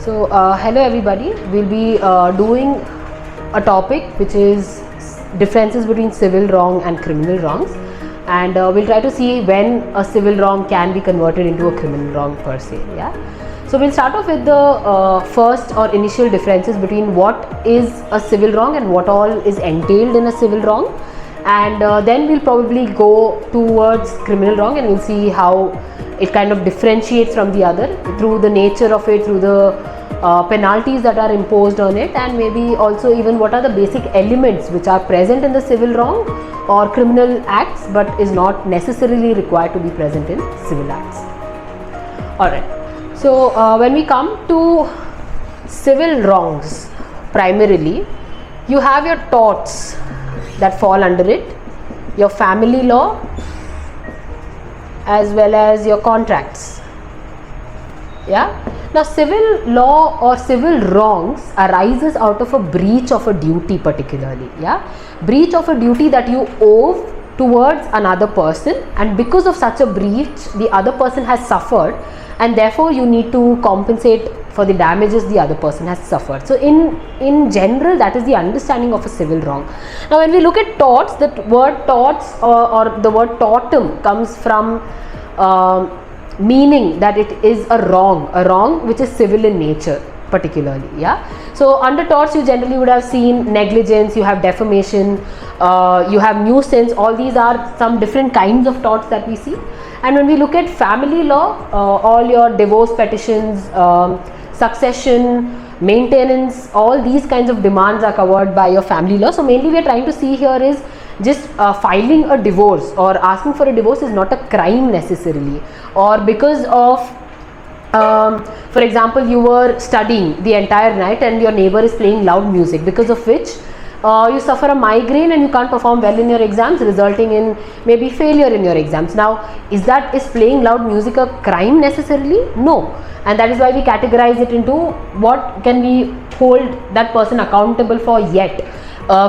So hello everybody, we'll be doing a topic which is differences between civil wrong and criminal wrongs, and we'll try to see when a civil wrong can be converted into a criminal wrong per se. Yeah. So we'll start off with the first or initial differences between what is a civil wrong and what all is entailed in a civil wrong, and then we'll probably go towards criminal wrong and we'll see how it kind of differentiates from the other through the nature of it, through the penalties that are imposed on it, and maybe also even what are the basic elements which are present in the civil wrong or criminal acts but is not necessarily required to be present in civil acts. Alright, so when we come to civil wrongs, primarily you have your torts that fall under it, your family law, as well as your contracts. Yeah. Now civil law or civil wrongs arises out of a breach of a duty particularly. Yeah. Breach of a duty that you owe towards another person, and because of such a breach the other person has suffered, and therefore you need to compensate for the damages the other person has suffered. So in general, that is the understanding of a civil wrong. Now when we look at torts, the word torts or the word tortum comes from meaning that it is a wrong which is civil in nature particularly. Yeah. So under torts you generally would have seen negligence, you have defamation, you have nuisance. All these are some different kinds of torts that we see. And when we look at family law, all your divorce petitions, succession, maintenance, all these kinds of demands are covered by your family law. So mainly we are trying to see here is just filing a divorce or asking for a divorce is not a crime necessarily, or because of for example, you were studying the entire night and your neighbor is playing loud music, because of which you suffer a migraine and you can't perform well in your exams, resulting in maybe failure in your exams. Now, is playing loud music a crime necessarily? No. And that is why we categorize it into what can we hold that person accountable for yet.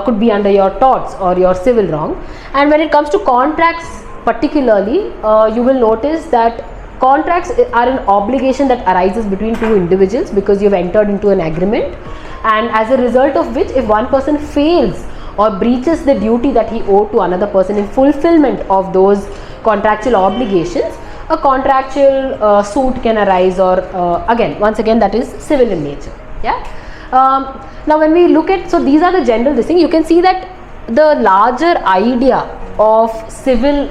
Could be under your torts or your civil wrong. And when it comes to contracts particularly, you will notice that contracts are an obligation that arises between two individuals because you have entered into an agreement, and as a result of which if one person fails or breaches the duty that he owed to another person in fulfillment of those contractual obligations, a contractual suit can arise, or once again that is civil in nature. Yeah. Now when we look at, so these are the general things, you can see that the larger idea of civil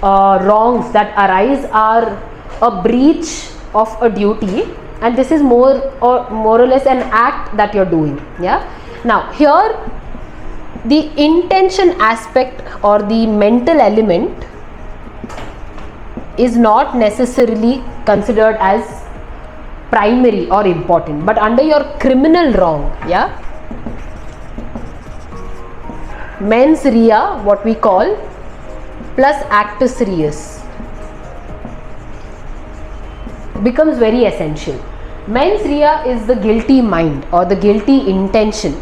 wrongs that arise are a breach of a duty, and this is more or less an act that you're doing. Yeah. Now here the intention aspect or the mental element is not necessarily considered as primary or important, but under your criminal wrong, yeah, mens rea, what we call, plus actus reus becomes very essential. Mens rea is the guilty mind or the guilty intention,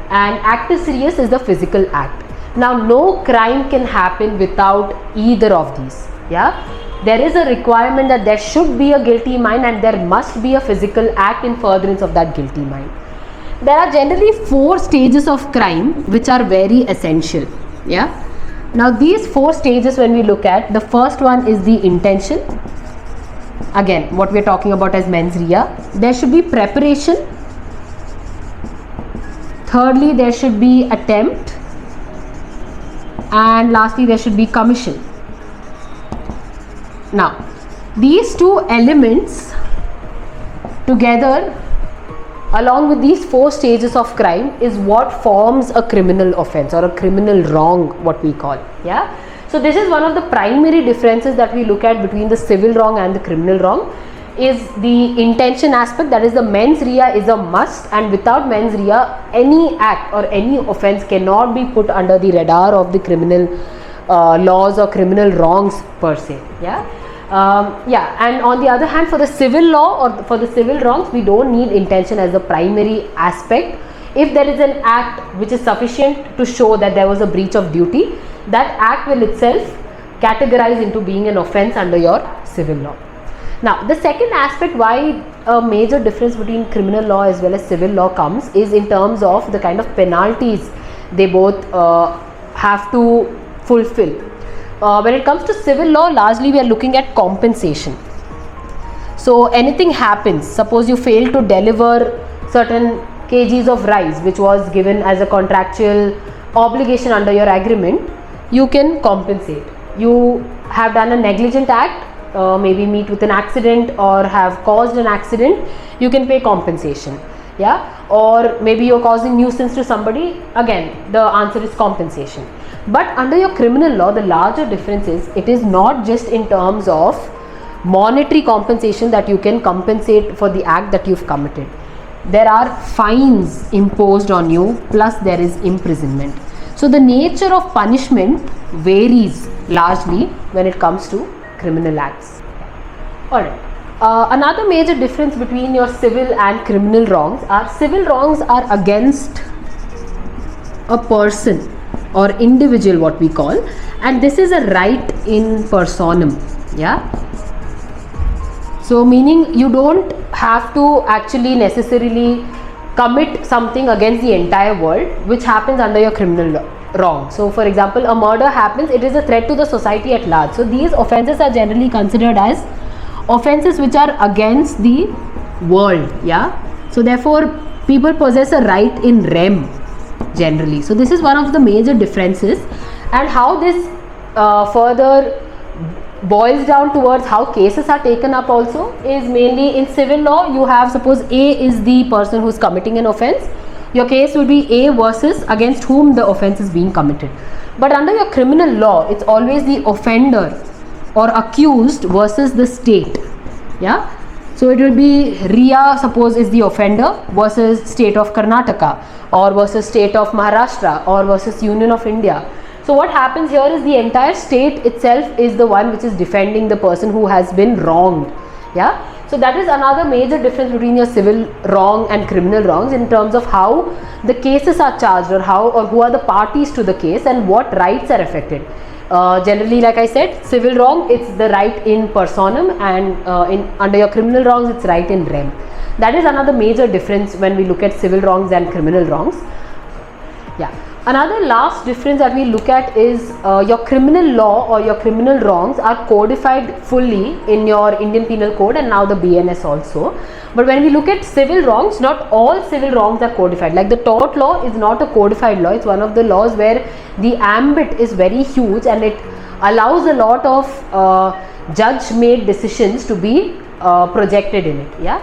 and actus reus is the physical act. Now no crime can happen without either of these. Yeah. There is a requirement that there should be a guilty mind and there must be a physical act in furtherance of that guilty mind. There are generally 4 stages of crime which are very essential. Yeah. Now these 4 stages, when we look at, the first one is the intention. Again, what we are talking about as mens rea. There should be preparation. Thirdly, there should be attempt, and lastly there should be commission. Now these 2 elements together along with these 4 stages of crime is what forms a criminal offense or a criminal wrong, what we call. Yeah. So this is one of the primary differences that we look at between the civil wrong and the criminal wrong, is the intention aspect, that is the mens rea is a must, and without mens rea any act or any offense cannot be put under the radar of the criminal laws or criminal wrongs per se. Yeah. And on the other hand, for the civil law or for the civil wrongs, we don't need intention as the primary aspect. If there is an act which is sufficient to show that there was a breach of duty, that act will itself categorize into being an offense under your civil law. Now, the second aspect why a major difference between criminal law as well as civil law comes is in terms of the kind of penalties they both have to fulfill. When it comes to civil law, largely we are looking at compensation. So anything happens, suppose you fail to deliver certain kgs of rice which was given as a contractual obligation under your agreement, you can compensate. You have done a negligent act, maybe meet with an accident or have caused an accident, you can pay compensation. Yeah, or maybe you're causing nuisance to somebody, again the answer is compensation. But under your criminal law, the larger difference is it is not just in terms of monetary compensation that you can compensate for the act that you've committed. There are fines imposed on you, plus there is imprisonment. So the nature of punishment varies largely when it comes to criminal acts. Alright. Another major difference between your civil and criminal wrongs are civil wrongs are against a person or individual, what we call, and this is a right in personam. Yeah. So meaning you don't have to actually necessarily commit something against the entire world, which happens under your criminal wrong. So for example, a murder happens, it is a threat to the society at large. So these offences are generally considered as offences which are against the world. Yeah. So therefore people possess a right in rem generally. So this is one of the major differences, and how this further boils down towards how cases are taken up also is mainly in civil law. You have, suppose A is the person who is committing an offence, your case will be A versus against whom the offence is being committed. But under your criminal law, it's always the offender or accused versus the state. Yeah. So it will be Ria, suppose, is the offender versus state of Karnataka or versus state of Maharashtra or versus Union of India. So what happens here is the entire state itself is the one which is defending the person who has been wronged. Yeah. So that is another major difference between your civil wrong and criminal wrongs in terms of how the cases are charged, or how or who are the parties to the case and what rights are affected. Generally, like I said, civil wrong, it's the right in personam, and under your criminal wrongs, it's right in rem. That is another major difference when we look at civil wrongs and criminal wrongs. Yeah. Another last difference that we look at is your criminal law or your criminal wrongs are codified fully in your Indian Penal Code and now the BNS also. But when we look at civil wrongs, not all civil wrongs are codified. Like the tort law is not a codified law. It's one of the laws where the ambit is very huge and it allows a lot of judge-made decisions to be projected in it. Yeah.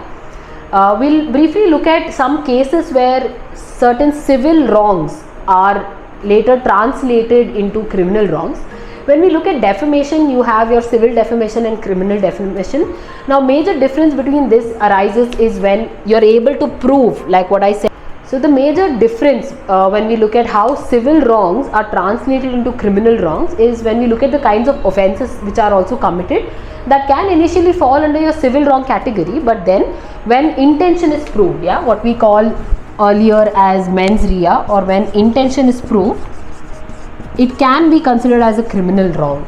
We'll briefly look at some cases where certain civil wrongs are later translated into criminal wrongs. When we look at defamation, you have your civil defamation and criminal defamation. Now major difference between this arises is when you are able to prove, like what I said. So the major difference when we look at how civil wrongs are translated into criminal wrongs is when we look at the kinds of offences which are also committed that can initially fall under your civil wrong category, but then when intention is proved, yeah, what we call earlier as mens rea, or when intention is proved, it can be considered as a criminal wrong.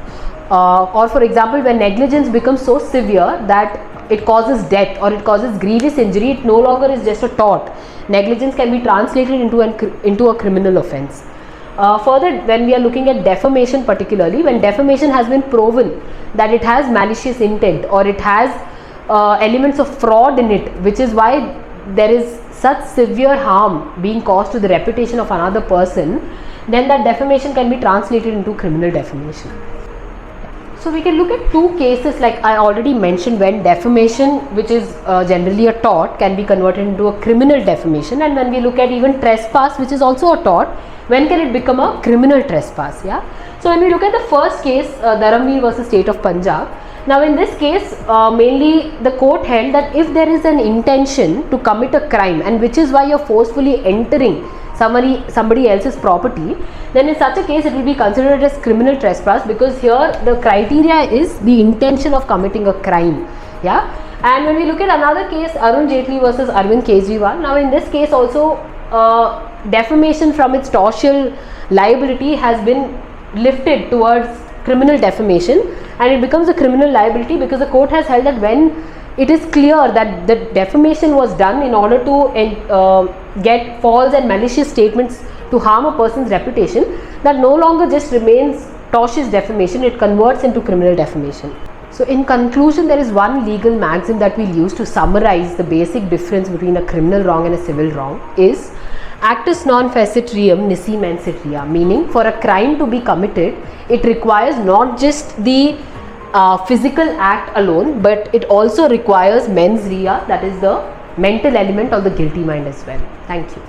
Or for example, when negligence becomes so severe that it causes death or it causes grievous injury, it no longer is just a tort. Negligence can be translated into a criminal offence. Further, when we are looking at defamation particularly, when defamation has been proven that it has malicious intent or it has elements of fraud in it, which is why there is such severe harm being caused to the reputation of another person, then that defamation can be translated into criminal defamation. So we can look at two cases, like I already mentioned, when defamation, which is generally a tort, can be converted into a criminal defamation, and when we look at even trespass, which is also a tort, when can it become a criminal trespass? Yeah. So when we look at the first case, Dharamveer versus State of Punjab. Now in this case, mainly the court held that if there is an intention to commit a crime, and which is why you're forcefully entering somebody else's property, then in such a case it will be considered as criminal trespass, because here the criteria is the intention of committing a crime. Yeah. And when we look at another case, Arun Jaitley versus Arvind Kejriwal, now in this case also defamation from its tortial liability has been lifted towards criminal defamation, and it becomes a criminal liability because the court has held that when it is clear that the defamation was done in order to get false and malicious statements to harm a person's reputation, that no longer just remains tortious defamation, it converts into criminal defamation. So in conclusion, there is one legal maxim that we'll use to summarize the basic difference between a criminal wrong and a civil wrong is actus non fecit reum nisi mensit rea, meaning for a crime to be committed, it requires not just the physical act alone, but it also requires mens rea, that is the mental element of the guilty mind as well. Thank you.